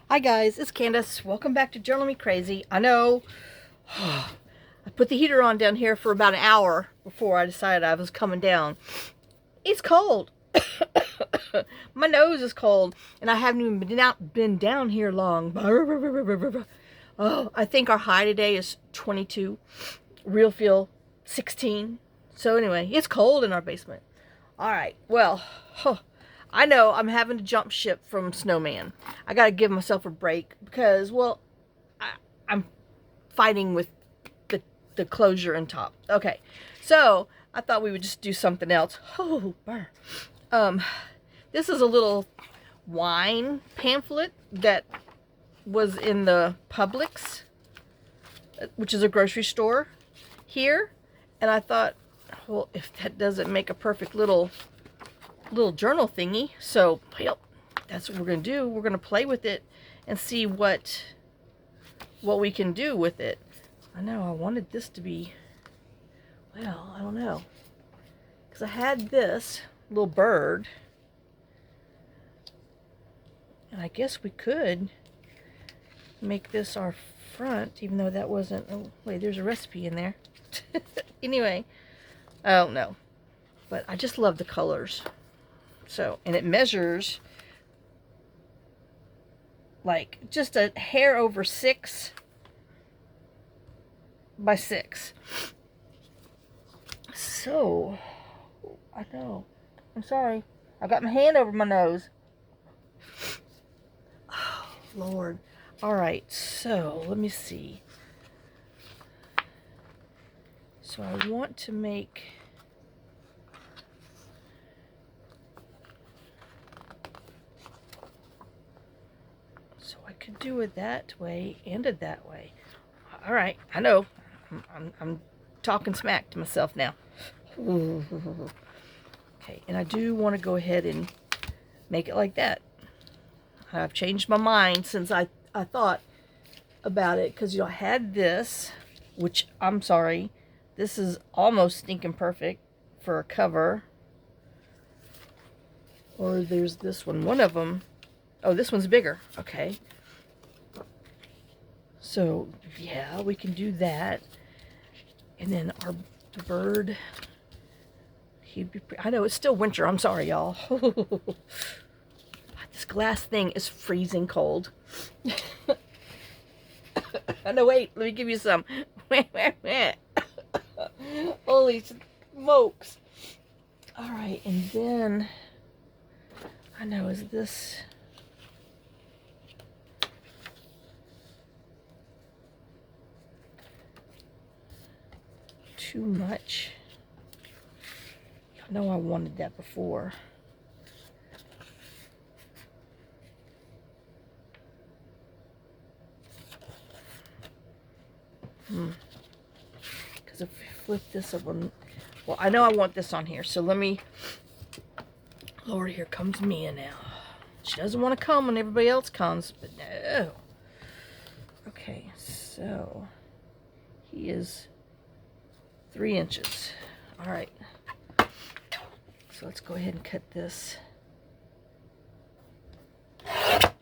Hi guys, it's Candace. Welcome back to Journal Me Crazy. I know I put the heater on down here for about an hour before I decided I was coming down. It's cold. My nose is cold and I haven't even been down here long. Oh, I think our high today is 22. Real feel 16. So anyway, it's cold in our basement. All right, well, I know I'm having to jump ship from Snowman. I got to give myself a break because, well, I'm fighting with the closure and top. Okay, so I thought we would just do something else. Oh, burr. This is a little wine pamphlet that was in the Publix, which is a grocery store here, and I thought, well, if that doesn't make a perfect little journal thingy, so well, that's what we're gonna do. We're gonna play with it and see what we can do with it. I know I wanted this to be, well, I don't know, because I had this little bird, and I guess we could make this our front, even though that wasn't, oh wait, there's a recipe in there. Anyway, I don't know, but I just love the colors. So, and it measures like just a hair over 6 by 6. So, I know. I'm sorry. I got my hand over my nose. Oh, Lord. All right. So, let me see. So, I want to make... So I could do it that way and it that way. All right, I know. I'm talking smack to myself now. Okay, and I do want to go ahead and make it like that. I've changed my mind since I thought about it, because, you know, I had this, which, I'm sorry, this is almost stinking perfect for a cover. Or there's this one of them. Oh, this one's bigger. Okay. So, yeah, we can do that. And then the bird, he'd be I know it's still winter. I'm sorry, y'all. This glass thing is freezing cold. No, wait. Let me give you some. Holy smokes. All right, and then, I know, is this... too much? I know I wanted that before. Because if we flip this up on... Well, I know I want this on here, so let me... Lord, here comes Mia now. She doesn't want to come when everybody else comes, but no. Okay, so... he is 3 inches. All right. So let's go ahead and cut this at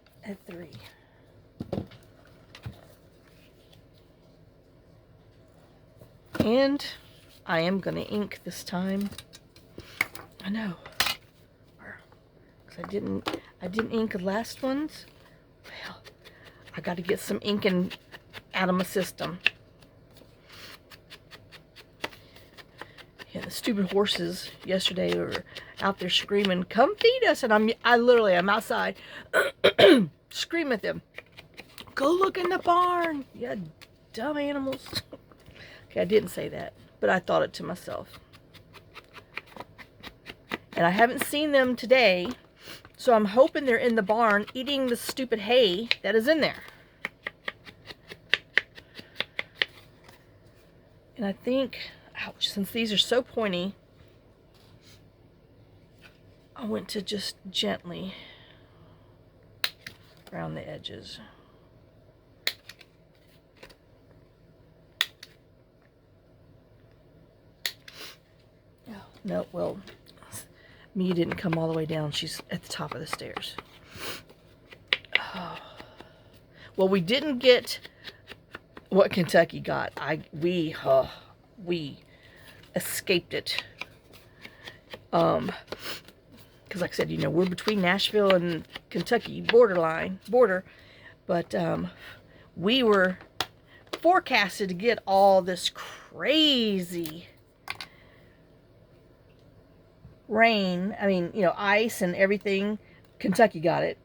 3. And I am going to ink this time. I know. Because I didn't ink the last ones. Well, I got to get some inking out of my system. Yeah, the stupid horses yesterday were out there screaming, "Come feed us!" And I'm outside screaming at them, "Go look in the barn, you dumb animals." Okay, I didn't say that, but I thought it to myself. And I haven't seen them today, so I'm hoping they're in the barn eating the stupid hay that is in there. And I think, ouch, since these are so pointy, I went to just gently around the edges. Oh, no, well, Mia didn't come all the way down. She's at the top of the stairs. Well, we didn't get what Kentucky got. We escaped it. Because like I said, you know, we're between Nashville and Kentucky border. But we were forecasted to get all this crazy rain. I mean, you know, ice and everything. Kentucky got it.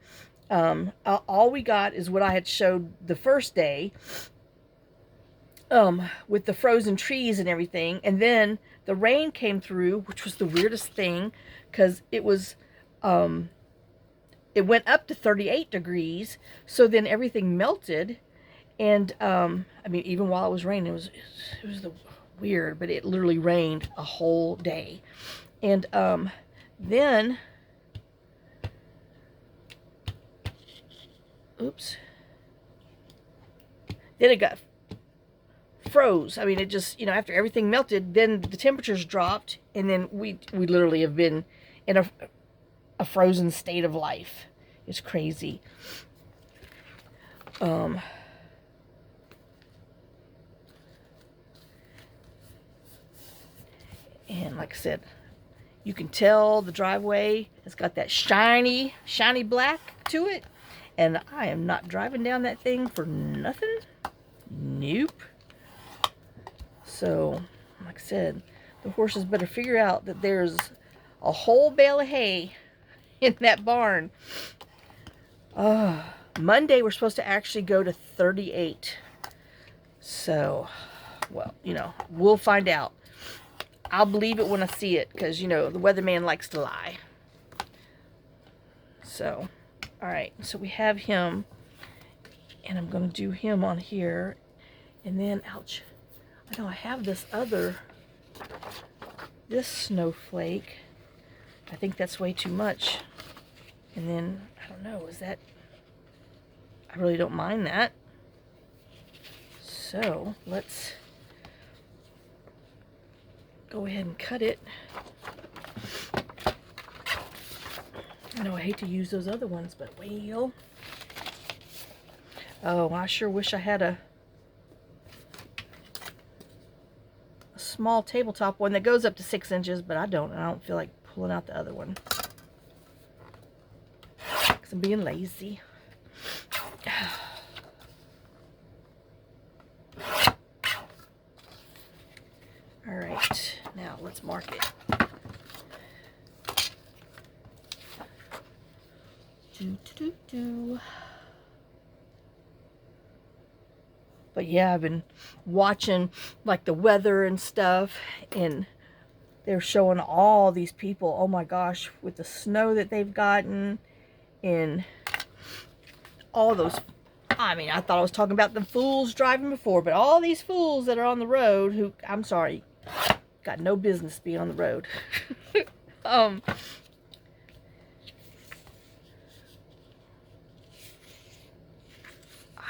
All we got is what I had showed the first day, with the frozen trees and everything. And then the rain came through, which was the weirdest thing, because it was, it went up to 38 degrees. So then everything melted. And, I mean, even while it was raining, it was weird, but it literally rained a whole day. And, then, oops, then it got froze. I mean, it just, you know, after everything melted, then the temperatures dropped, and then we literally have been in a frozen state of life. It's crazy. And like I said, you can tell the driveway has got that shiny black to it. And I am not driving down that thing for nothing. Nope. So, like I said, the horses better figure out that there's a whole bale of hay in that barn. Monday we're supposed to actually go to 38. So, well, you know, we'll find out. I'll believe it when I see it, because, you know, the weatherman likes to lie. So, alright, so we have him, and I'm going to do him on here, and then, ouch, I know I have this snowflake. I think that's way too much. And then, I don't know, I really don't mind that. So, let's go ahead and cut it. I know I hate to use those other ones, but well. Oh, I sure wish I had a small tabletop one that goes up to 6 inches, but I don't feel like pulling out the other one, because I'm being lazy. Alright, now let's mark it. But yeah, I've been watching like the weather and stuff, and they're showing all these people, oh my gosh, with the snow that they've gotten, and all those, I mean, I thought I was talking about the fools driving before, but all these fools that are on the road who, I'm sorry, got no business being on the road.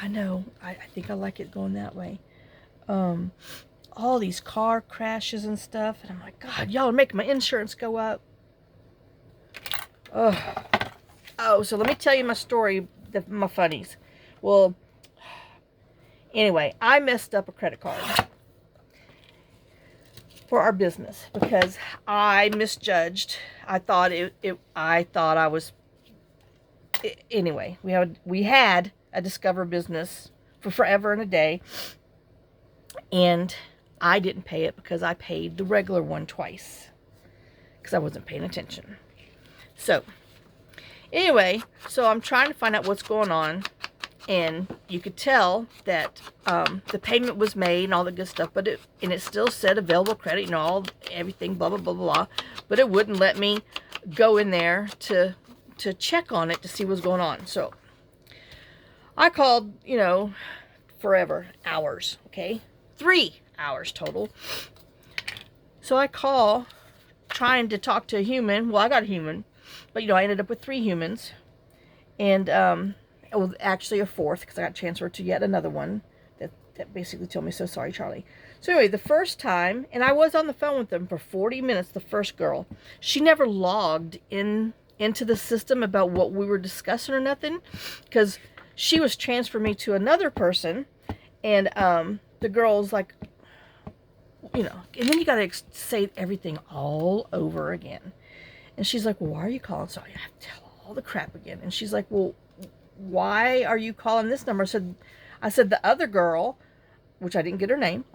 I know, I think I like it going that way. All these car crashes and stuff, and I'm like, God, y'all are making my insurance go up. Oh, so let me tell you my story, my funnies. Well, anyway, I messed up a credit card for our business because I misjudged. I thought I was, anyway, we had a Discover business for forever and a day, and I didn't pay it because I paid the regular one twice because I wasn't paying attention. So anyway, so I'm trying to find out what's going on, and you could tell that the payment was made and all the good stuff, but it still said available credit, you know, everything, blah blah blah blah, but it wouldn't let me go in there to check on it to see what's going on. So I called, you know, forever, hours, okay, 3 hours total. So I call trying to talk to a human. Well, I got a human, but you know, I ended up with 3 humans, and it was actually a 4th because I got transferred to yet another one that basically told me, so sorry, Charlie. So anyway, the first time, and I was on the phone with them for 40 minutes, the first girl, she never logged into the system about what we were discussing or nothing, because she was transferring me to another person, and the girl's like, you know, and then you got to say everything all over again. And she's like, well, why are you calling? So I have to tell all the crap again. And she's like, well, why are you calling this number? I said the other girl, which I didn't get her name,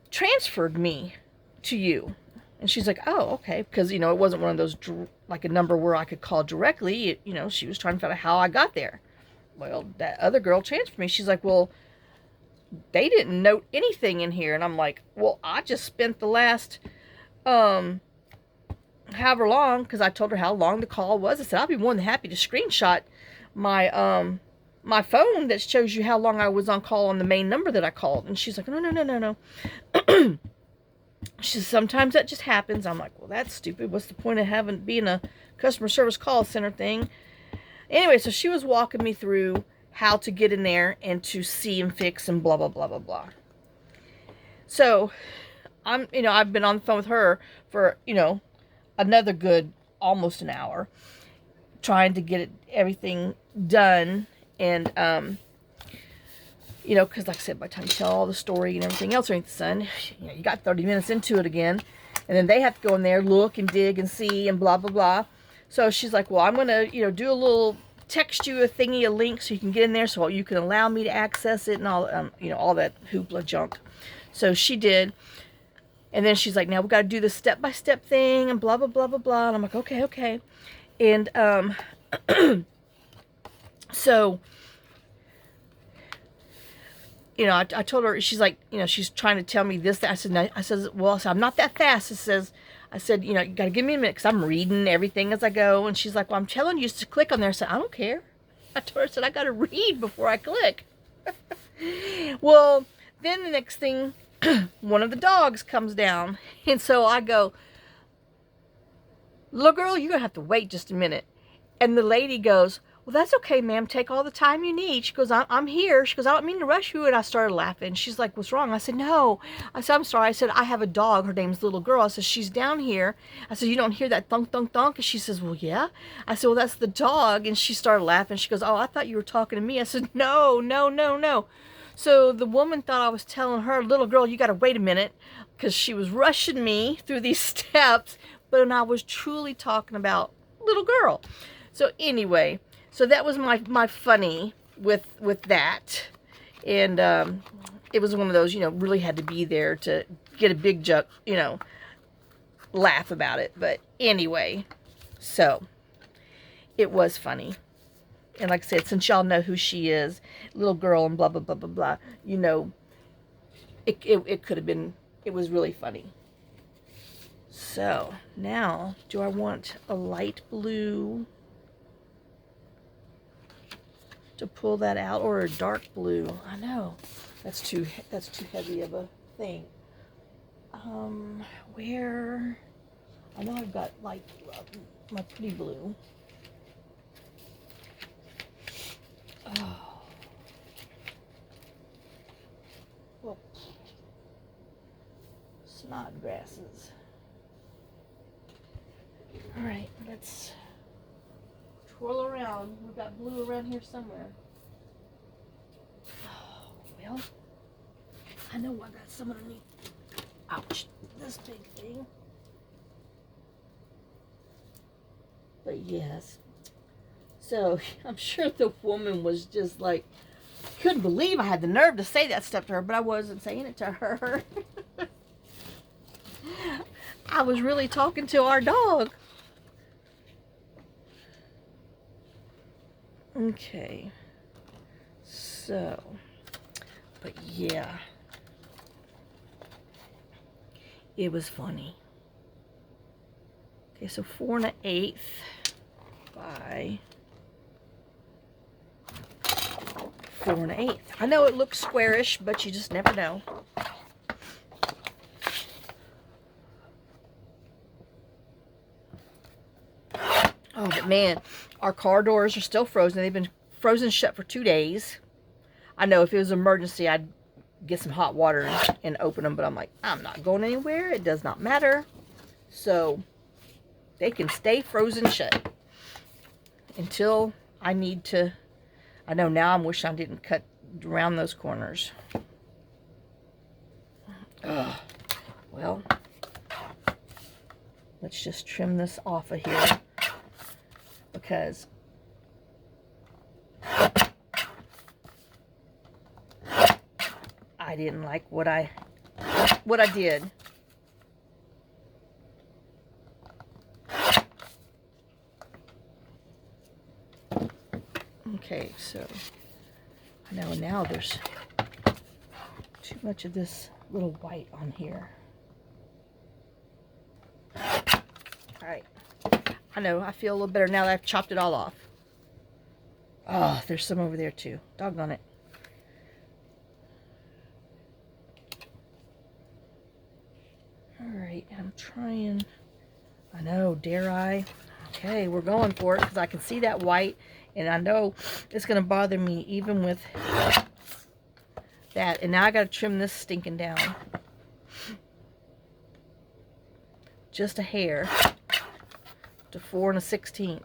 transferred me to you. And she's like, oh, okay. Because, you know, it wasn't one of those, like a number where I could call directly. You know, she was trying to find out how I got there. Well, that other girl transferred me. She's like, well, they didn't note anything in here. And I'm like, well, I just spent the last, however long, because I told her how long the call was. I said, I'll be more than happy to screenshot my, my phone that shows you how long I was on call on the main number that I called. And she's like, no. She says, sometimes that just happens. I'm like, well, that's stupid. What's the point of being a customer service call center thing? Anyway, so she was walking me through how to get in there and to see and fix and blah, blah, blah, blah, blah. So I've been on the phone with her for, another good almost an hour trying to get everything done. And, because like I said, by the time you tell all the story and everything else underneath the sun, you got 30 minutes into it again. And then they have to go in there, look and dig and see and blah, blah, blah. So she's like, well, I'm going to, do a little, text you a link so you can get in there so you can allow me to access it and all, all that hoopla junk. So she did. And then she's like, now we got to do this step-by-step thing and blah, blah, blah, blah, blah. And I'm like, okay. And, so, I told her, she's like, she's trying to tell me this, that. I said, well, I'm not that fast. I said, you got to give me a minute because I'm reading everything as I go. And she's like, well, I'm telling you to click on there. I said, I don't care. I told her, I got to read before I click. Well, then the next thing, one of the dogs comes down. And so I go, little girl, you're going to have to wait just a minute. And the lady goes, well, that's okay, ma'am. Take all the time you need. She goes, I'm here. She goes, I don't mean to rush you. And I started laughing. She's like, what's wrong? I said, no. I said, I'm sorry. I said, I have a dog. Her name's Little Girl. I said, she's down here. I said, you don't hear that thunk, thunk, thunk? And she says, well, yeah. I said, well, that's the dog. And she started laughing. She goes, oh, I thought you were talking to me. I said, no. So the woman thought I was telling her, little girl, you got to wait a minute, because she was rushing me through these steps. But I was truly talking about little girl. So anyway, so that was my funny with that. And it was one of those, really had to be there to get a big joke, laugh about it. But anyway, so it was funny. And like I said, since y'all know who she is, little girl and blah, blah, blah, blah, blah, it could have been, it was really funny. So now, do I want a light blue to pull that out, or a dark blue? I know that's too heavy of a thing. Where? I know I've got light my pretty blue. Oh. Well, snod grasses. All right, let's twirl around. We've got blue around here somewhere. Oh, well, I know I got some underneath. Ouch, this big thing. But yes. So I'm sure the woman was just like, couldn't believe I had the nerve to say that stuff to her, but I wasn't saying it to her. I was really talking to our dog. Okay, so, but yeah, it was funny. Okay, so 4 1/8 by 4 1/8. I know it looks squarish, but you just never know. Oh, but man, our car doors are still frozen. They've been frozen shut for 2 days. I know if it was an emergency, I'd get some hot water and open them, but I'm like, I'm not going anywhere. It does not matter. So they can stay frozen shut until I need I know now I'm wishing I didn't cut around those corners. Ugh. Well, let's just trim this off of here because I didn't like what I did. Okay, so I know now there's too much of this little white on here. Alright. I know, I feel a little better now that I've chopped it all off. Oh, there's some over there too. Doggone it. Alright, I'm trying. I know, dare I? Okay, we're going for it because I can see that white. And I know it's going to bother me even with that. And now I got to trim this stinking down. Just a hair to 4 1/16.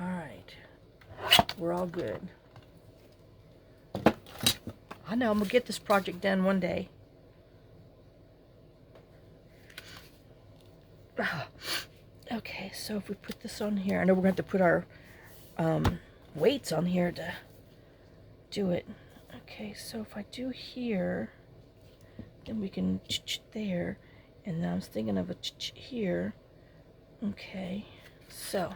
Alright. We're all good. I know I'm going to get this project done one day. Okay, so if we put this on here, I know we're going to have to put our weights on here to do it. Okay, so if I do here, then we can there, and then I was thinking of a here. Okay, so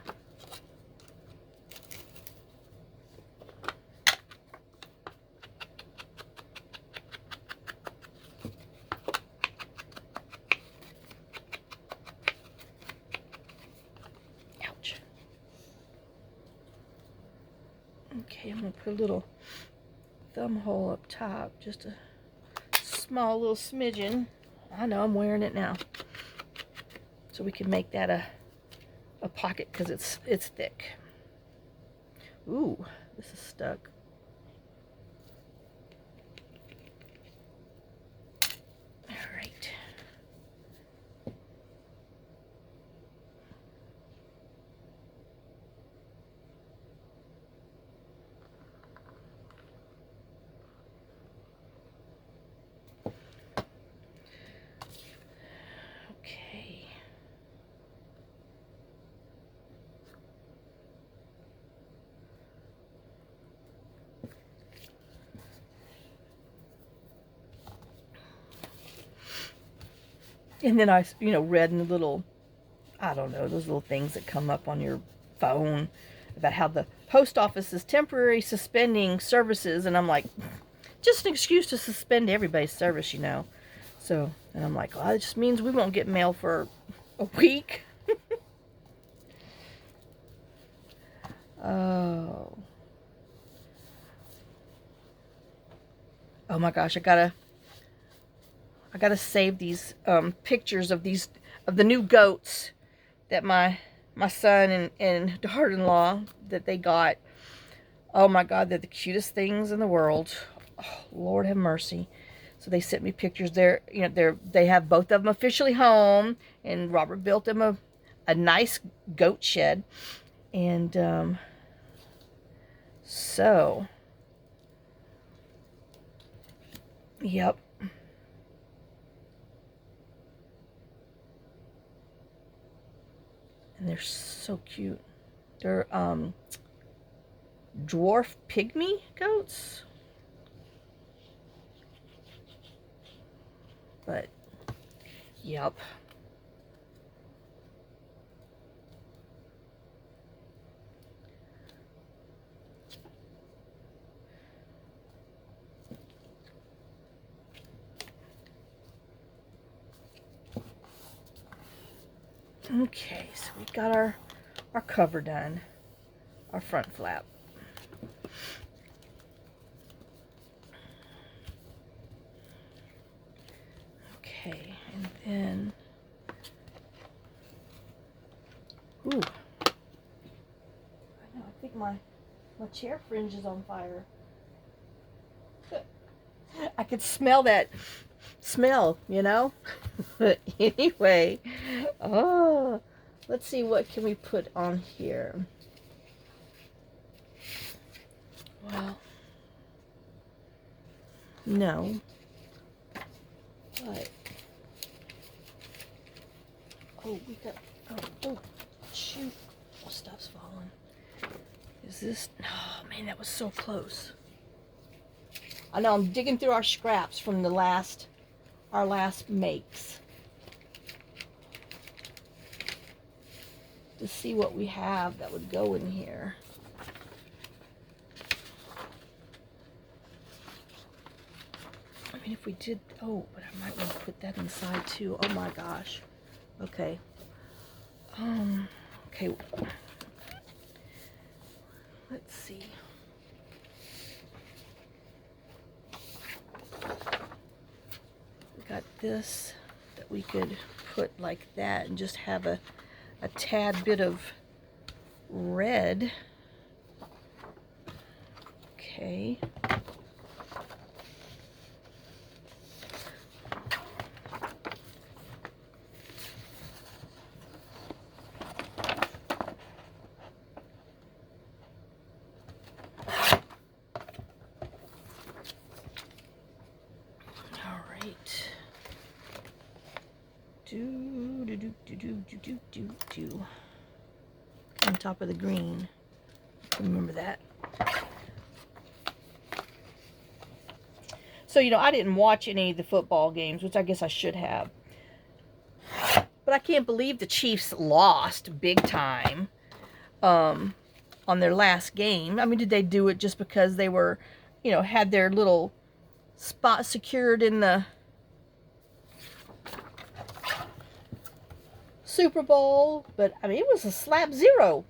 okay, I'm going to put a little thumb hole up top, just a small little smidgen. I know, I'm wearing it now. So we can make that a pocket because it's thick. Ooh, this is stuck. All right. And then I, read in the little, I don't know, those little things that come up on your phone about how the post office is temporarily suspending services. And I'm like, just an excuse to suspend everybody's service, So, and I'm like, well, it just means we won't get mail for a week. Oh. Oh my gosh, I gotta save these pictures of the new goats that my son and daughter-in-law that they got. Oh my God, they're the cutest things in the world. Oh, Lord have mercy. So they sent me pictures. They have both of them officially home, and Robert built them a nice goat shed. And so, yep. And they're so cute. They're dwarf pygmy goats. But, yep. Okay, so we got our cover done, our front flap. Okay, and then, ooh, I know, I think my chair fringe is on fire. I could smell that smell, you know? But anyway, oh, let's see, what can we put on here? Well, no, but, oh, we got, oh, shoot, oh, stuff's falling. Is this, oh man, that was so close. I know, I'm digging through our scraps from the our last makes to see what we have that would go in here. I mean, if we did, oh, but I might want to put that inside too. Oh my gosh. Okay. Okay. Let's see. We got this that we could put like that and just have a tad bit of red. Okay. On top of the green. Remember that. So, you know, I didn't watch any of the football games, which I guess I should have. But I can't believe the Chiefs lost big time on their last game. I mean, did they do it just because they were, you know, had their little spot secured in the Super Bowl? But I mean, it was a slap 0.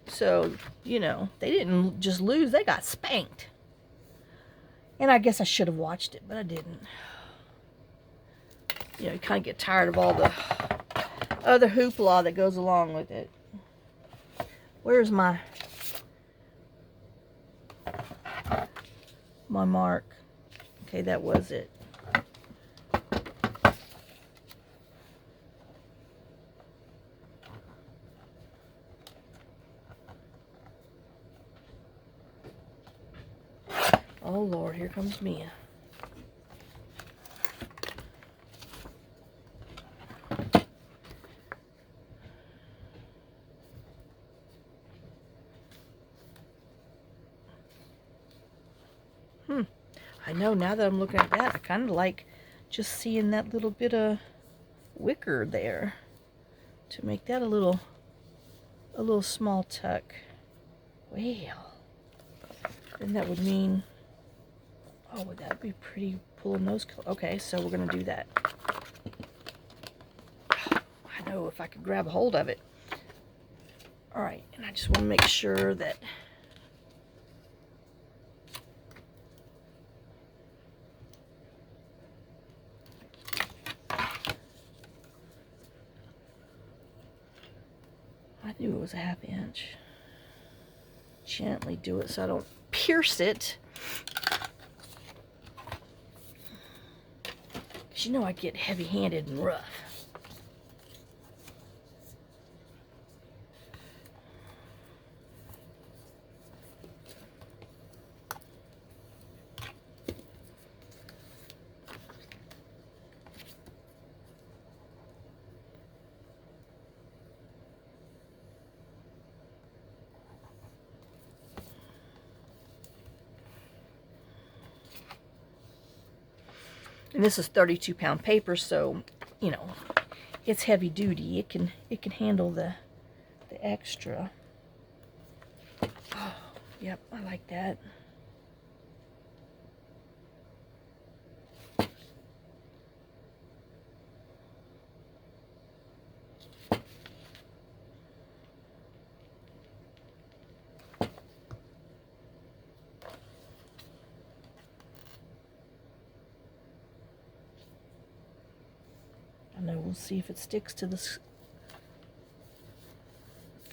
So, you know, they didn't just lose, they got spanked. And I guess I should have watched it, but I didn't. You know, you kind of get tired of all the other hoopla that goes along with it. Where's my mark? Okay, that was it. Oh Lord, here comes Mia. I know, now that I'm looking at that, I kind of like just seeing that little bit of wicker there to make that a little small tuck. Well, then that would mean, oh, would that be pretty pulling those colors? Okay, so we're going to do that. I know, if I could grab a hold of it. All right, and I just want to make sure that I knew it was a 1/2 inch. Gently do it so I don't pierce it. Because you know I get heavy-handed and rough. And this is 32-pound paper, so, you know, it's heavy duty. It can handle the extra. Oh, yep, I like that. I know, we'll see if it sticks to this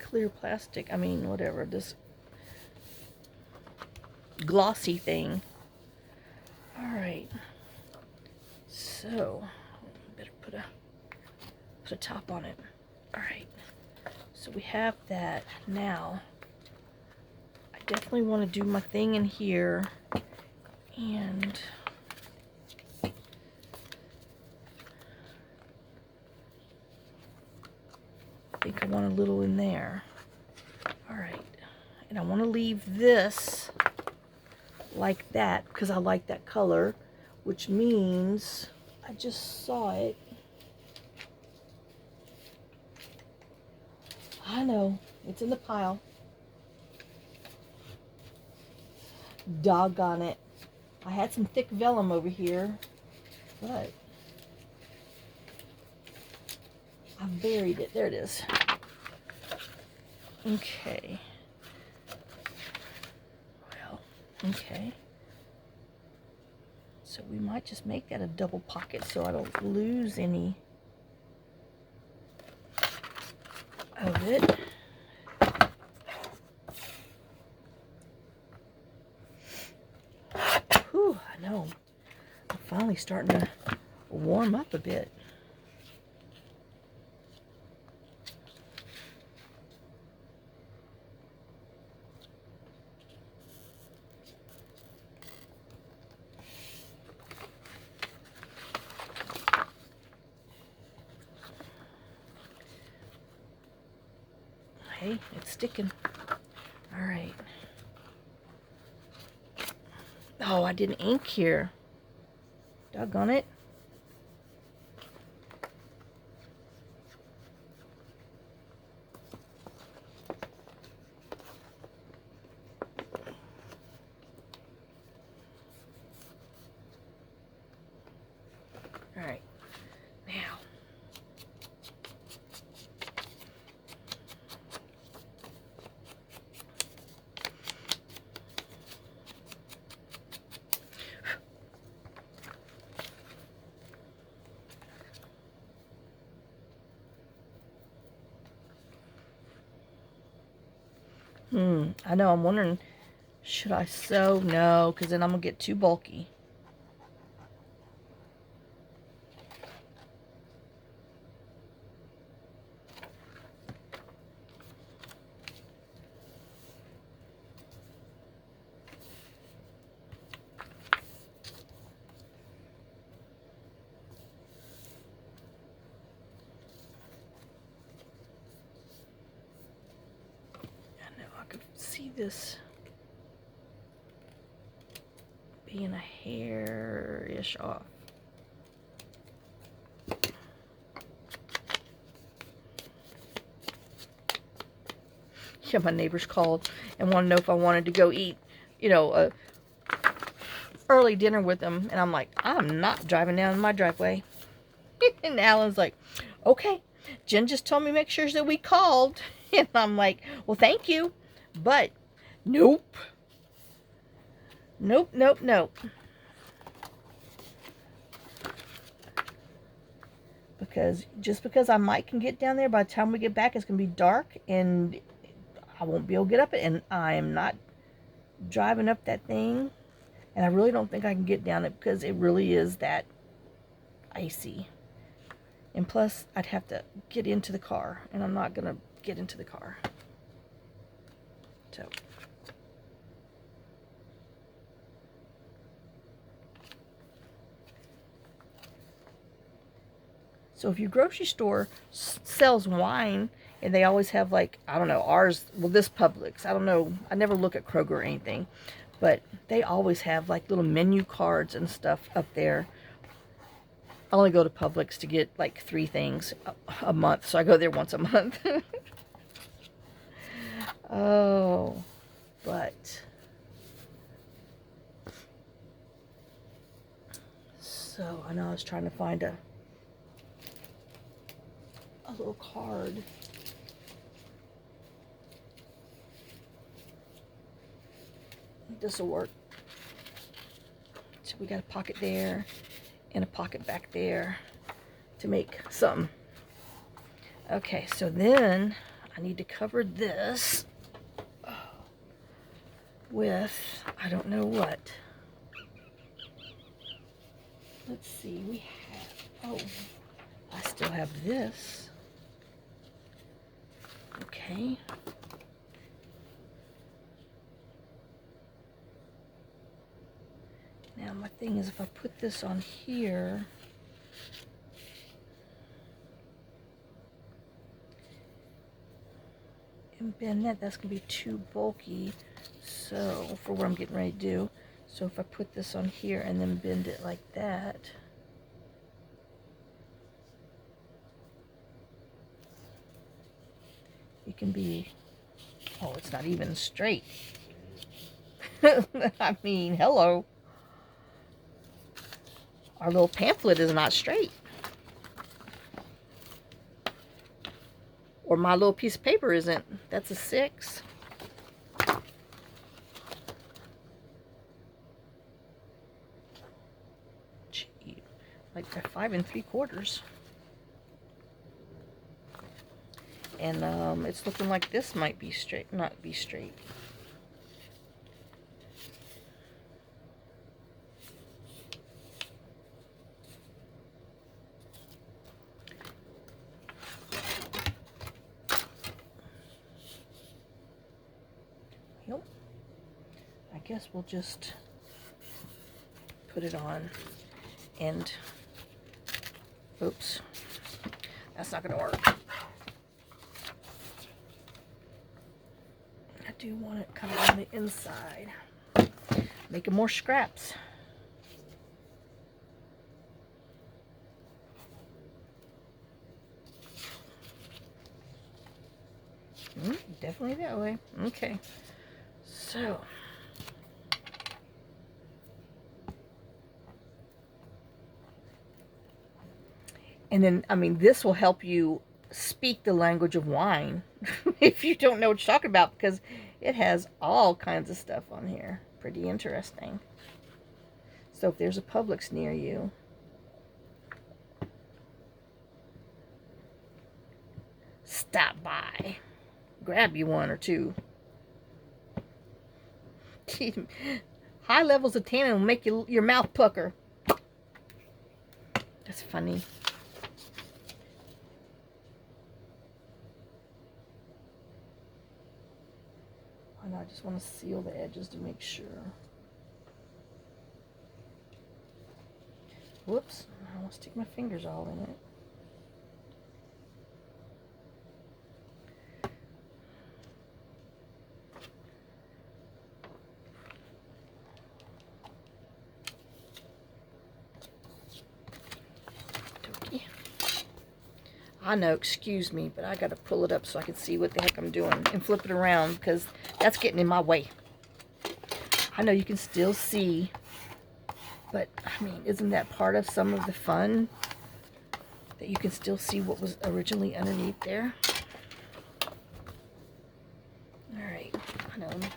clear plastic. I mean, whatever, this glossy thing. All right. So, better put a top on it. All right. So we have that. Now, I definitely want to do my thing in here, and I think I want a little in there. All right. And I want to leave this like that because I like that color, which means I just saw it. I know, it's in the pile. Doggone it. I had some thick vellum over here, but I buried it. There it is. Okay. Well, okay. So we might just make that a double pocket so I don't lose any of it. Whew, I know. I'm finally starting to warm up a bit. Hey, it's sticking. All right. Oh, I didn't ink here. Doggone it. All right. Now. I know, I'm wondering, should I sew? No, because then I'm going to get too bulky. I know, I could see this being a hair-ish off. Yeah, my neighbors called and wanted to know if I wanted to go eat, you know, a early dinner with them. And I'm like, I'm not driving down my driveway. And Alan's like, okay, Jen just told me make sure that we called. And I'm like, well, thank you. But nope. Nope, nope, nope. Because just because I might can get down there, by the time we get back, it's going to be dark and I won't be able to get up it. And I am not driving up that thing. And I really don't think I can get down it because it really is that icy. And plus, I'd have to get into the car. And I'm not going to get into the car. So. So if your grocery store sells wine, and they always have, like, I don't know, ours, well, this Publix, I don't know, I never look at Kroger or anything, but they always have, like, little menu cards and stuff up there. I only go to Publix to get, like, 3 things a month, so I go there once a month. Oh, but... So, I know I was trying to find a little card. This will work. So we got a pocket there and a pocket back there to make some. Okay, so then I need to cover this with, I don't know what. Let's see, we Oh, I still have this. Okay. Now my thing is, if I put this on here, and bend that, that's gonna be too bulky. So for what I'm getting ready to do, so if I put this on here and then bend it like that, it can be, oh, it's not even straight. I mean, hello. Our little pamphlet is not straight. Or my little piece of paper isn't. That's a 6. Gee, like a 5 3/4. And it's looking like this might be straight, not be straight. Yep. I guess we'll just put it on and, oops, that's not gonna work. I do want it kind of on the inside, making more scraps. Definitely that way. Okay, so and then, I mean, this will help you speak the language of wine if you don't know what you're talking about, because it has all kinds of stuff on here. Pretty interesting. So if there's a Publix near you, stop by. Grab you one or two. High levels of tannin will make your mouth pucker. That's funny. And I just want to seal the edges to make sure. Whoops, I don't want to stick my fingers all in it. I know, excuse me, but I got to pull it up so I can see what the heck I'm doing and flip it around, because that's getting in my way. I know you can still see, but I mean, isn't that part of some of the fun? That you can still see what was originally underneath there? Alright, I know, let me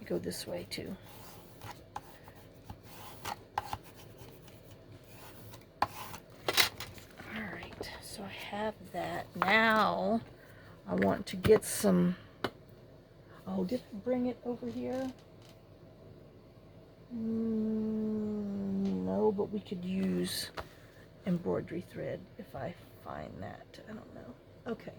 go this way too. So I have that. Now I want to get some, oh, did I bring it over here? No, but we could use embroidery thread if I find that. I don't know. Okay.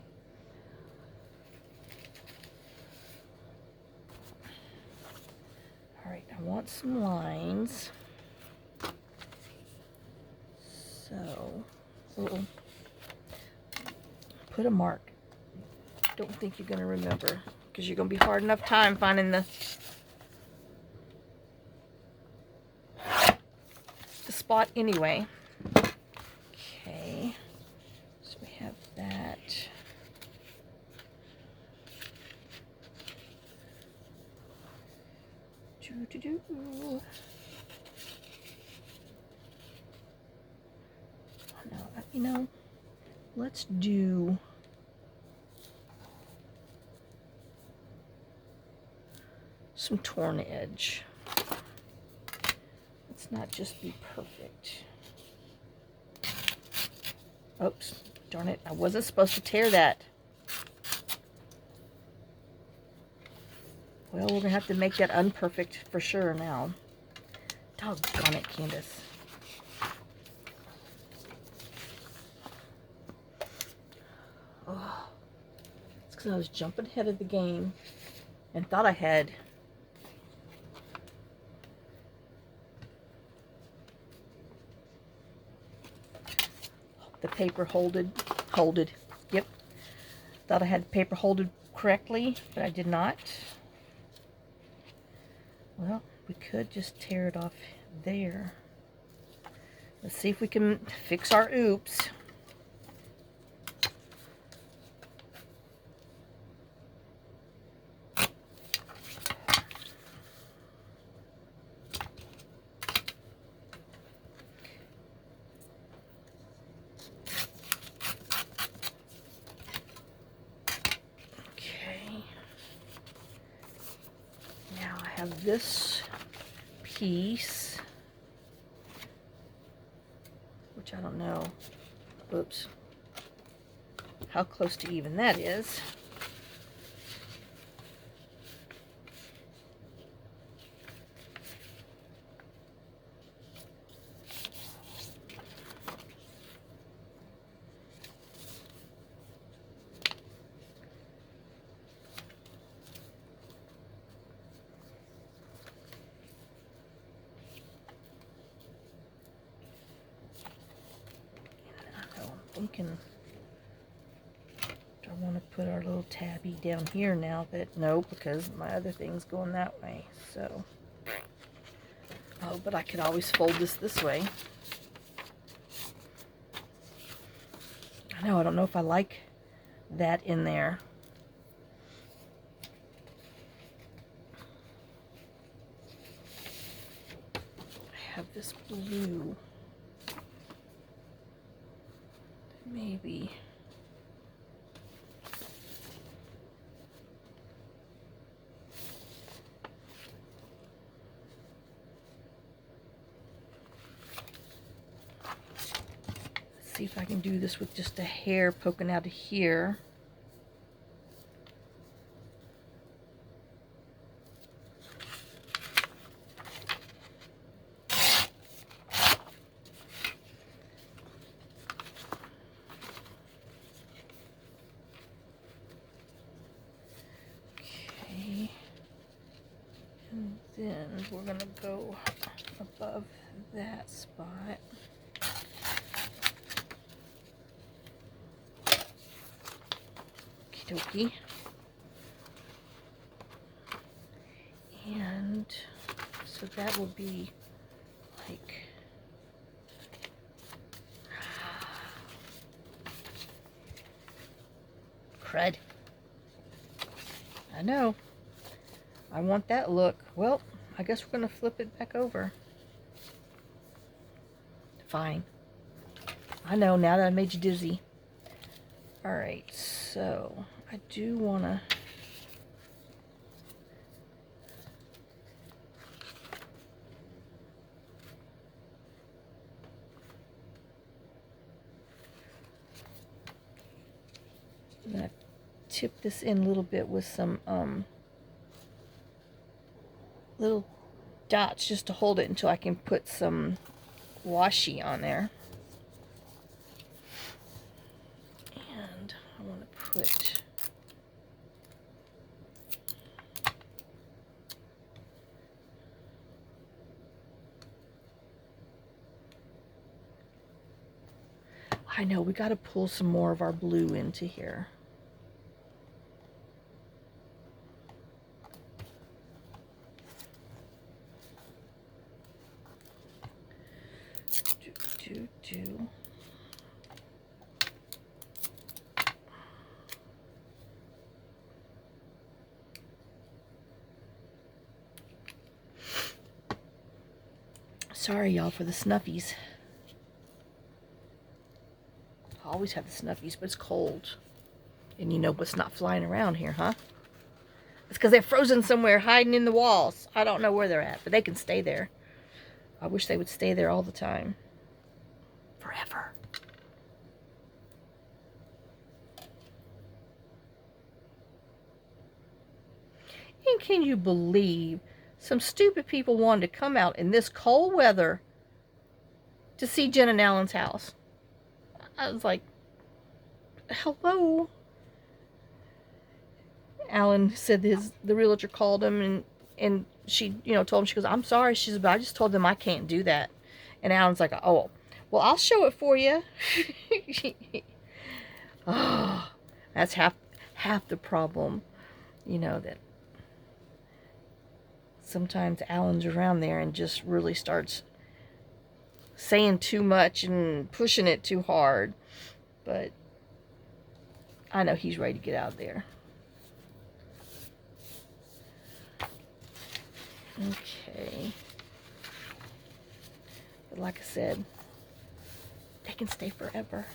All right, I want some lines. So, put a mark. Don't think you're going to remember, because you're going to be hard enough time finding the spot anyway. Okay, so we have that. Oh, no, you know, let's do some torn edge. Let's not just be perfect. Oops, darn it, I wasn't supposed to tear that. Well, we're gonna have to make that unperfect for sure now. Doggone it, Candace. because I was jumping ahead of the game and thought I had the paper holded. Yep. Thought I had the paper holded correctly, but I did not. Well, we could just tear it off there. Let's see if we can fix our oops. Have this piece, which I don't know, oops, how close to even that is. Thinking, do I want to put our little tabby down here now? But no, because my other thing's going that way. So, oh, but I could always fold this way. I know, I don't know if I like that in there. I have this blue. Maybe. Let's see if I can do this with just a hair poking out of here. Then we're going to go above that spot. Okie dokie. And so that will be like crud. I know. I want that look. Well, I guess we're going to flip it back over. Fine. I know, now that I made you dizzy. Alright, so I do want to... I'm going to tip this in a little bit with some little dots just to hold it until I can put some washi on there. And I want to put I know, we got to pull some more of our blue into here. Sorry, y'all, for the snuffies. I always have the snuffies, but it's cold. And you know what's not flying around here, huh? It's because they're frozen somewhere, hiding in the walls. I don't know where they're at, but they can stay there. I wish they would stay there all the time. Forever. And can you believe some stupid people wanted to come out in this cold weather to see Jen and Alan's house? I was like, hello? Alan said the realtor called him and she, you know, told him, she goes, I'm sorry. She said, but I just told them I can't do that. And Alan's like, oh, well, I'll show it for you. Oh, that's half the problem, you know, that sometimes Alan's around there and just really starts saying too much and pushing it too hard. But I know he's ready to get out of there. Okay. But like I said, they can stay forever.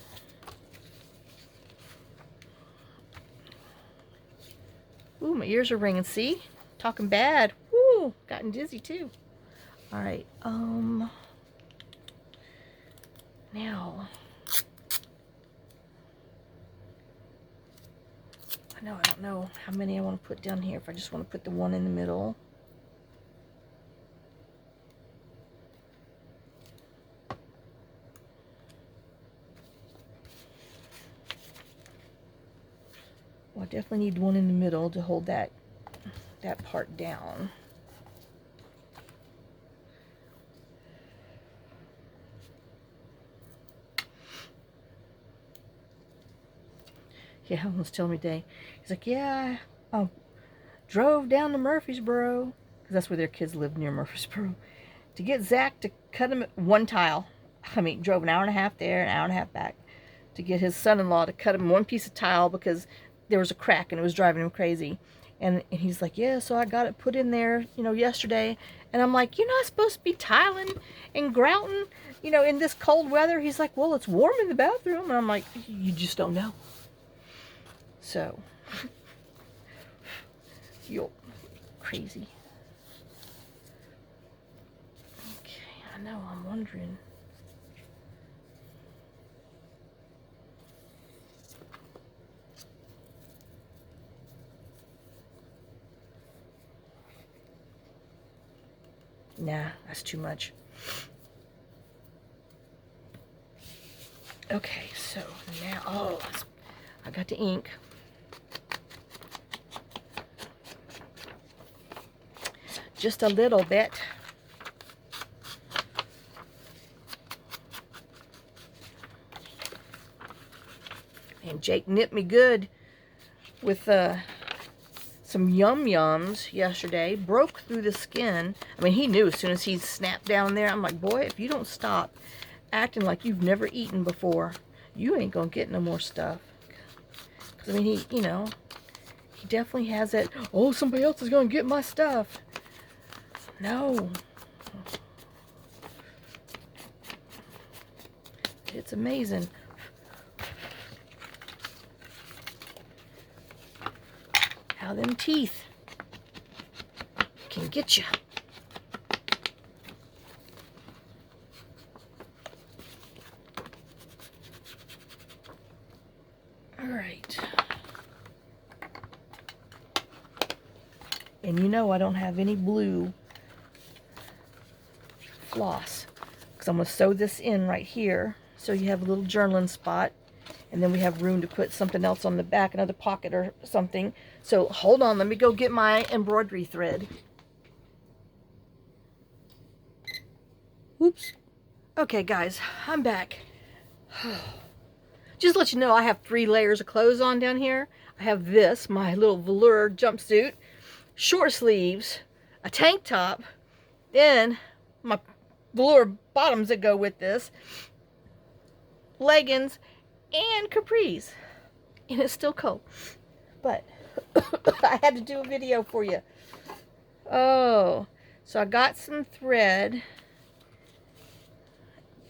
Ooh, my ears are ringing. See? Talking bad. Woo! Gotten dizzy too. Alright, now, I don't know how many I want to put down here. If I just want to put the one in the middle. Well, I definitely need one in the middle to hold that part down. Yeah, Alan was telling me today. He's like, yeah, I drove down to Murfreesboro, because that's where their kids live, near Murfreesboro, to get Zach to cut him one tile. I mean, drove an hour and a half there, an hour and a half back, to get his son-in-law to cut him one piece of tile because there was a crack and it was driving him crazy. And he's like, yeah, so I got it put in there, you know, yesterday. And I'm like, you're not supposed to be tiling and grouting, you know, in this cold weather. He's like, well, it's warm in the bathroom. And I'm like, you just don't know. So, you're crazy. Okay, I know, I'm wondering. Nah, that's too much. Okay, so now, oh, I got the ink. Just a little bit. And Jake nipped me good with some yum-yums yesterday. Broke through the skin. I mean, he knew as soon as he snapped down there. I'm like, boy, if you don't stop acting like you've never eaten before, you ain't gonna get no more stuff. Because, I mean, he, you know, he definitely has that, oh, somebody else is gonna get my stuff. No. It's amazing. How them teeth can get you. All right. And you know I don't have any blue floss, because I'm going to sew this in right here so you have a little journaling spot, and then we have room to put something else on the back, another pocket or something. So hold on, let me go get my embroidery thread. Oops. Okay guys, I'm back. Just to let you know, I have 3 layers of clothes on down here. I have this, my little velour jumpsuit, short sleeves, a tank top, then my velour bottoms that go with this, leggings, and capris. And it's still cold. But I had to do a video for you. Oh, so I got some thread,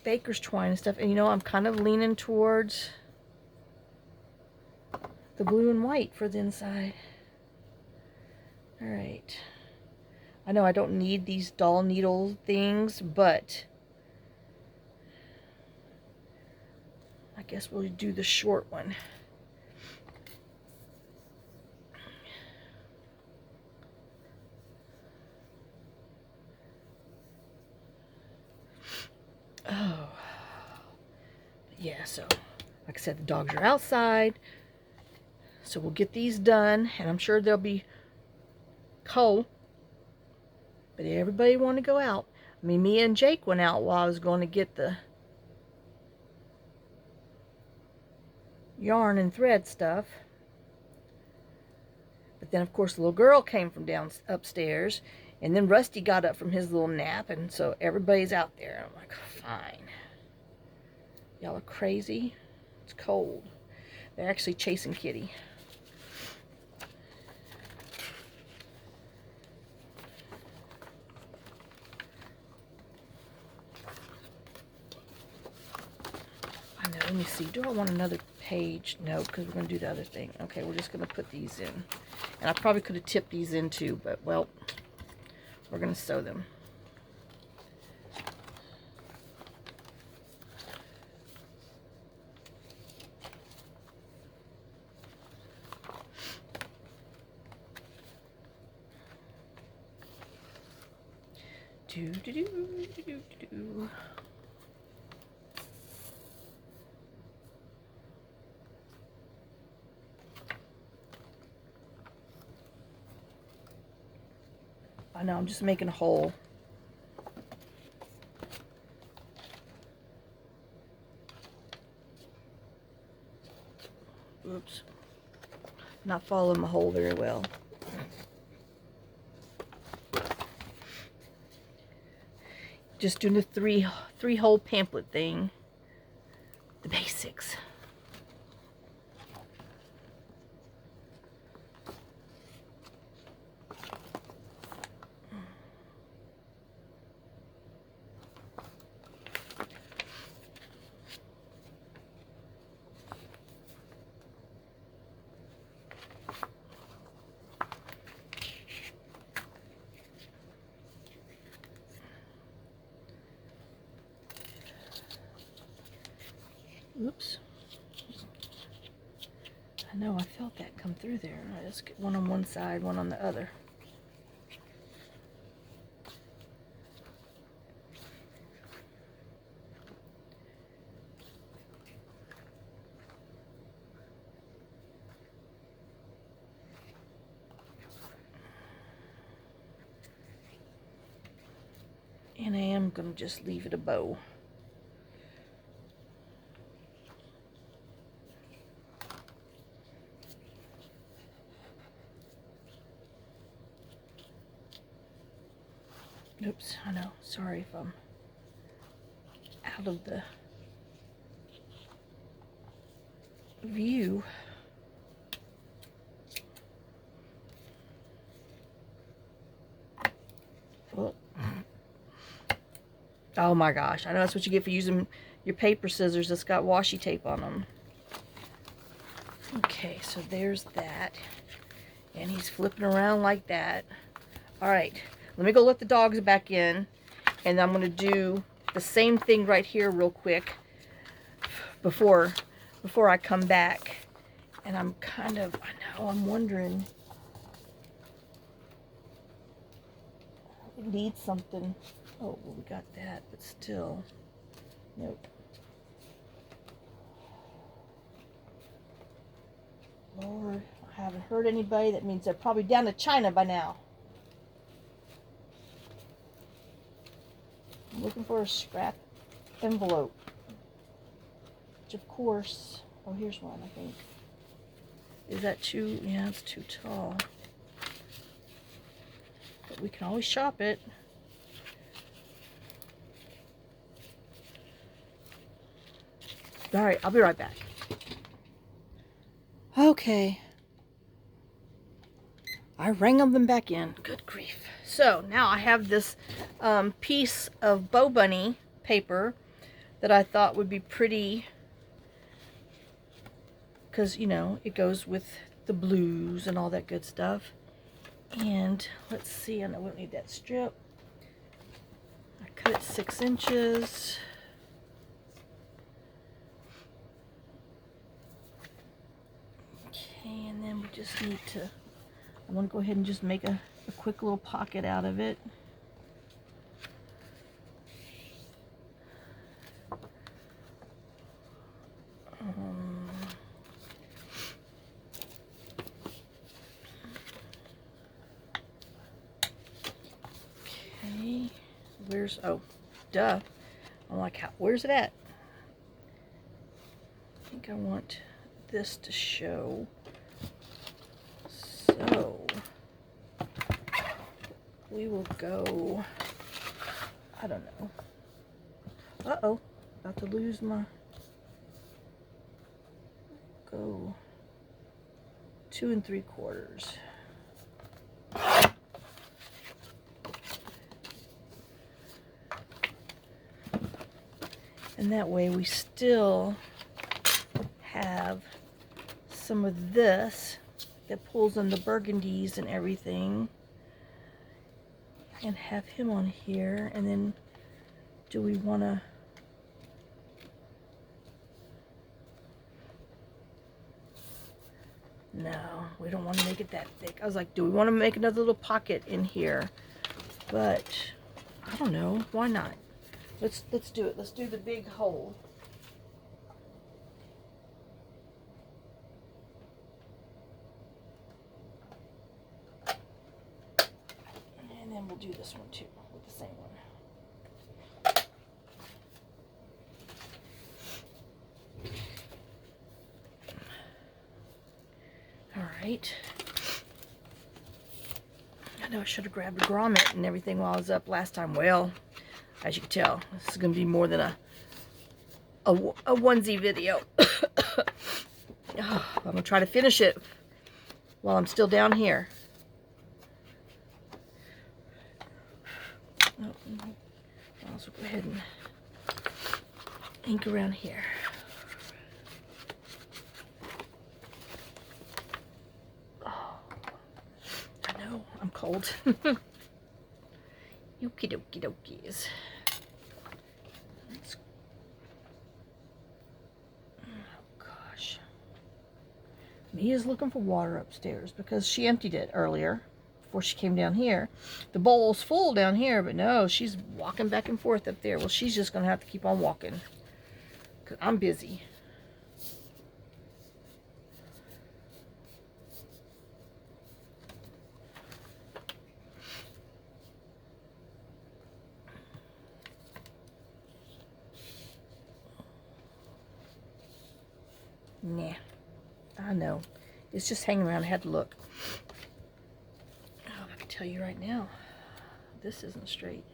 baker's twine and stuff, and you know, I'm kind of leaning towards the blue and white for the inside. All right. I know I don't need these doll needle things, but I guess we'll do the short one. Oh, yeah, so like I said, the dogs are outside, So we'll get these done, and I'm sure they'll be cold. But everybody wanted to go out. I mean, me and Jake went out while I was going to get the yarn and thread stuff. But then, of course, the little girl came from upstairs, and then Rusty got up from his little nap, and so everybody's out there. I'm like, fine. Y'all are crazy. It's cold. They're actually chasing Kitty. I know, let me see. Do I want another page? No, because we're going to do the other thing. Okay, we're just going to put these in. And I probably could have tipped these in too, but, well, we're going to sew them. Do, do, do, do, do, do. I know, I'm just making a hole. Oops. Not following my hole very well. Just doing the three hole pamphlet thing. The basics. Oops. I know, I felt that come through there. Alright, let's get one on one side, one on the other. And I am going to just leave it a bow. Oops, I know. Sorry if I'm out of the view. Oh. Oh my gosh, I know that's what you get for using your paper scissors that's got washi tape on them. Okay, so there's that. And he's flipping around like that. Alright, let me go let the dogs back in. And I'm going to do the same thing right here real quick before I come back. And I'm kind of, I know, I'm wondering. It needs something. Oh, well, we got that, but still. Nope. Lord, I haven't heard anybody. That means they're probably down to China by now. I'm looking for a scrap envelope. Which, of course, oh, here's one, I think. Is that too, yeah, it's too tall. But we can always shop it. Alright, I'll be right back. Okay. I wrangled them back in. Good grief. So, now I have this piece of Bow Bunny paper that I thought would be pretty. Because, you know, it goes with the blues and all that good stuff. And, let's see, I know we don't need that strip. I cut it 6 inches. Okay, and then we just need to, I want to go ahead and just make a quick little pocket out of it. upstairs. Oh, duh. I'm like, where's it at? I think I want this to show. So we will go, I don't know. Uh-oh, about to lose my, go 2 3/4. And that way we still have some of this that pulls in the burgundies and everything. And have him on here. And then do we want to... No, we don't want to make it that thick. I was like, do we want to make another little pocket in here? But I don't know. Why not? Let's do it. Let's do the big hole. And then we'll do this one too with the same one. All right. I know I should have grabbed a grommet and everything while I was up last time. Well, as you can tell, this is going to be more than a onesie video. I'm going to try to finish it while I'm still down here. I'll also go ahead and ink around here. Oh, I know, I'm cold. Okie dokie dokies. Oh gosh. Mia's looking for water upstairs because she emptied it earlier before she came down here. The bowl's full down here, but no, she's walking back and forth up there. Well, she's just gonna have to keep on walking because I'm busy. Nah, I know. It's just hanging around. I had to look. Oh, I can tell you right now, this isn't straight.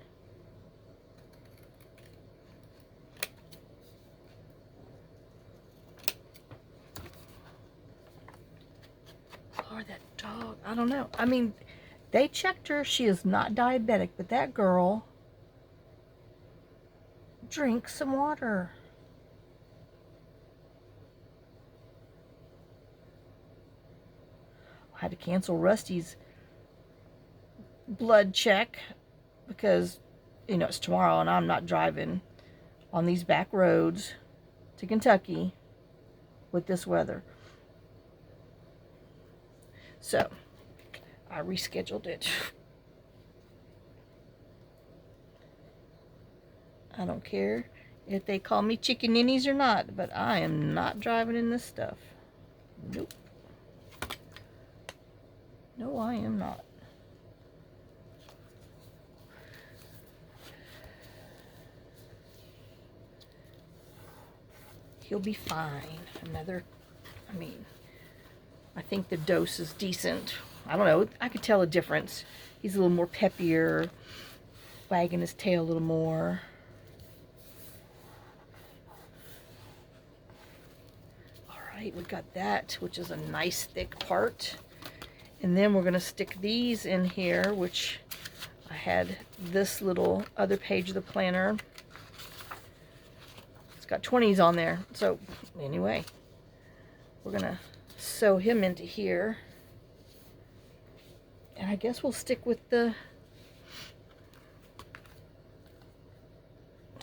Or that dog, I don't know. I mean, they checked her. She is not diabetic, but that girl drinks some water. I had to cancel Rusty's blood check because, you know, it's tomorrow and I'm not driving on these back roads to Kentucky with this weather. So I rescheduled it. I don't care if they call me chicken ninnies or not, but I am not driving in this stuff. Nope. No, I am not. He'll be fine. I mean, I think the dose is decent. I don't know. I could tell a difference. He's a little more peppier, wagging his tail a little more. All right, we got that, which is a nice thick part. And then we're going to stick these in here, which I had this little other page of the planner. It's got 20s on there. So anyway, we're going to sew him into here. And I guess we'll stick with the,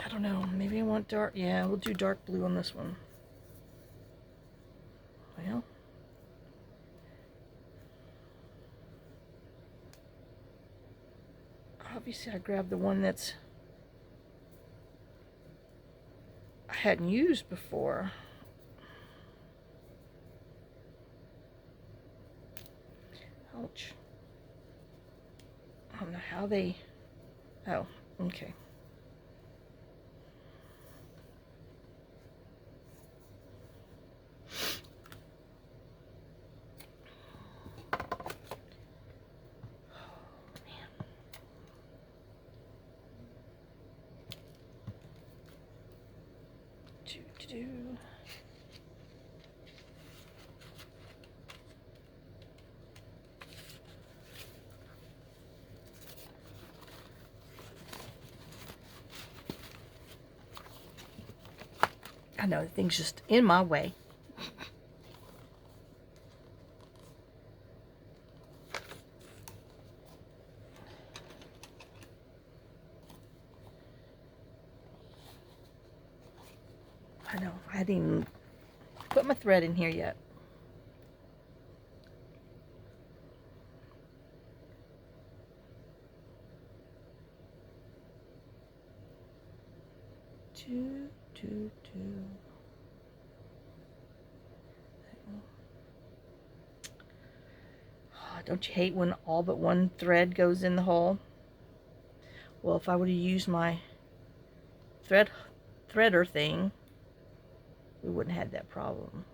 I don't know, maybe I want dark. Yeah, we'll do dark blue on this one. Well, obviously I grabbed the one that's I hadn't used before. Ouch. I don't know how they... Oh, okay. do. I know the thing's just in my way. I know, I hadn't even put my thread in here yet. Two. Oh, don't you hate when all but one thread goes in the hole? Well, if I would have used my threader thing, we wouldn't have had that problem.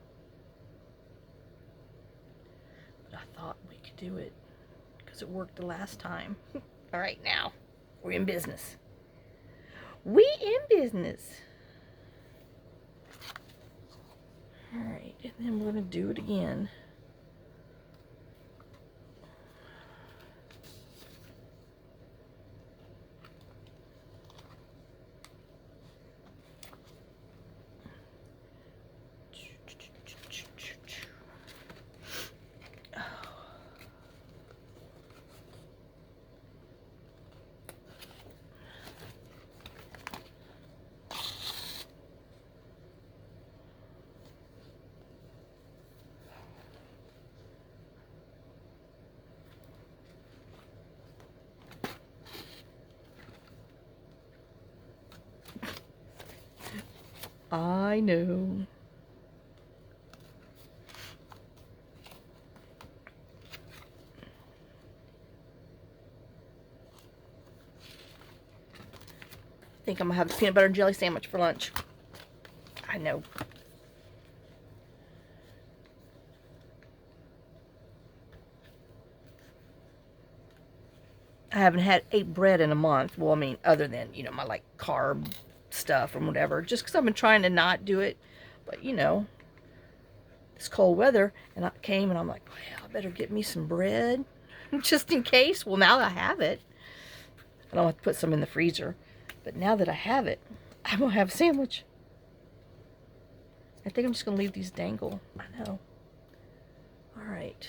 But I thought we could do it because it worked the last time. All right, now we're in business. We in business. All right, and then we're going to do it again. I know. I think I'm gonna have a peanut butter and jelly sandwich for lunch. I know. I haven't ate bread in a month. Well, I mean, other than, you know, my like carb stuff or whatever, just because I've been trying to not do it. But you know, it's cold weather, and I came and I'm like, well, I better get me some bread just in case. Well, now that I have it, I don't have to put some in the freezer, but now that I have it, I'm gonna have a sandwich. I think I'm just gonna leave these dangle. I know. All right,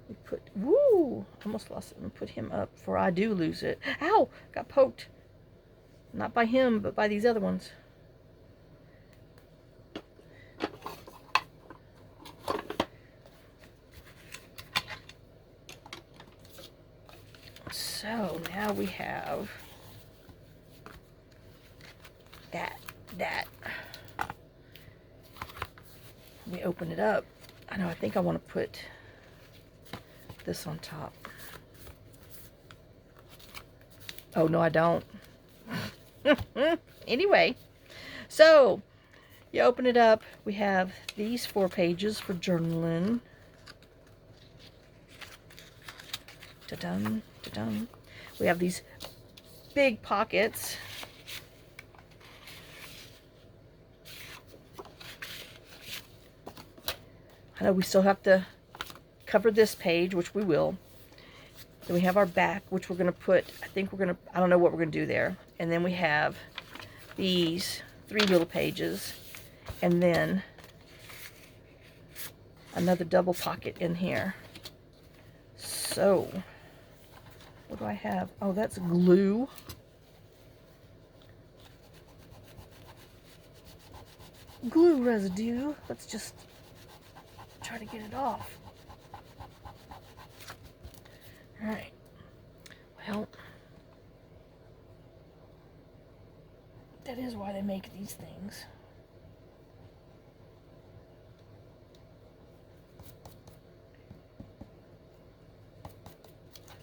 we put, woo, almost lost it. I'm gonna put him up before I do lose it. Ow, got poked. Not by him, but by these other ones. So now we have that. We open it up. I know, I think I want to put this on top. Oh, no, I don't. Anyway, so you open it up. We have these 4 pages for journaling. Ta-dum, ta-dum. We have these big pockets. I know we still have to cover this page, which we will. Then we have our back, which we're going to put, I don't know what we're going to do there. And then we have these 3 little pages. And then another double pocket in here. So, what do I have? Oh, that's glue. Glue residue. Let's just try to get it off. Alright. Well, that is why they make these things.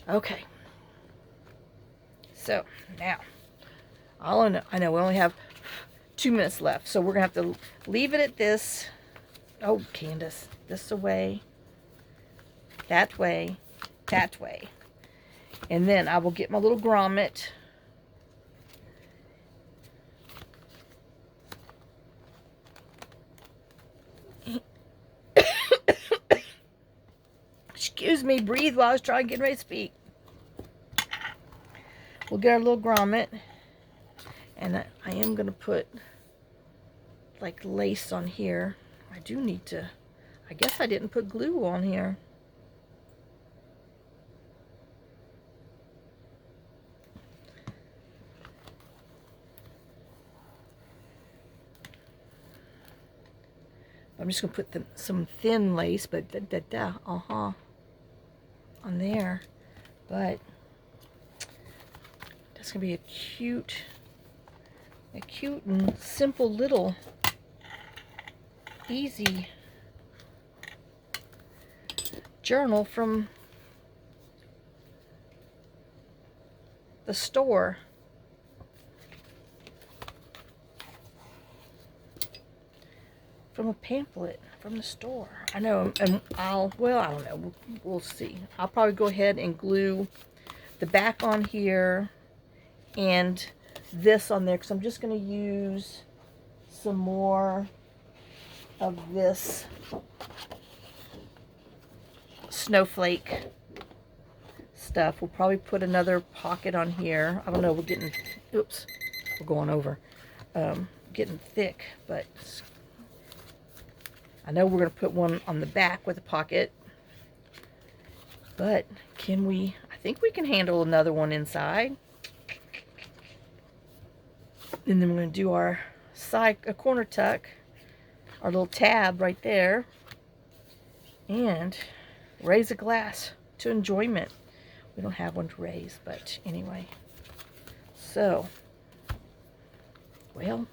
Okay. So, now, I know we only have 2 minutes left, so we're going to have to leave it at this. Oh, Candace, this away, that way, that way. And then I will get my little grommet. Excuse me, breathe while I was trying to get ready to speak. We'll get our little grommet. And I am going to put like lace on here. I do need to, I guess I didn't put glue on here. I'm just going to put some thin lace, but on there. But that's going to be a cute and simple little easy journal from the store. From a pamphlet from the store. I know, and well, I don't know. We'll see. I'll probably go ahead and glue the back on here and this on there because I'm just going to use some more of this snowflake stuff. We'll probably put another pocket on here. I don't know. We're getting, oops, we're going over. Getting thick, but I know we're going to put one on the back with a pocket, but can we, I think we can handle another one inside. And then we're going to do our a corner tuck, our little tab right there, and raise a glass to enjoyment. We don't have one to raise, but anyway. So, well,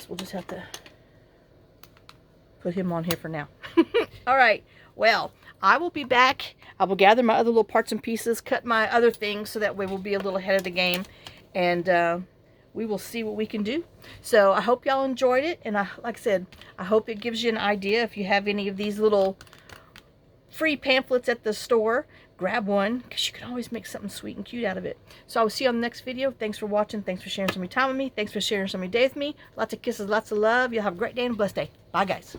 we'll just have to put him on here for now. All right. Well, I will be back. I will gather my other little parts and pieces, cut my other things, so that way we'll be a little ahead of the game. And we will see what we can do. So I hope y'all enjoyed it. And like I said, I hope it gives you an idea. If you have any of these little free pamphlets at the store, grab one, because you can always make something sweet and cute out of it. So I will see you on the next video. Thanks for watching. Thanks for sharing some of your time with me. Thanks for sharing some of your day with me. Lots of kisses, lots of love. You'll have a great day and a blessed day. Bye, guys.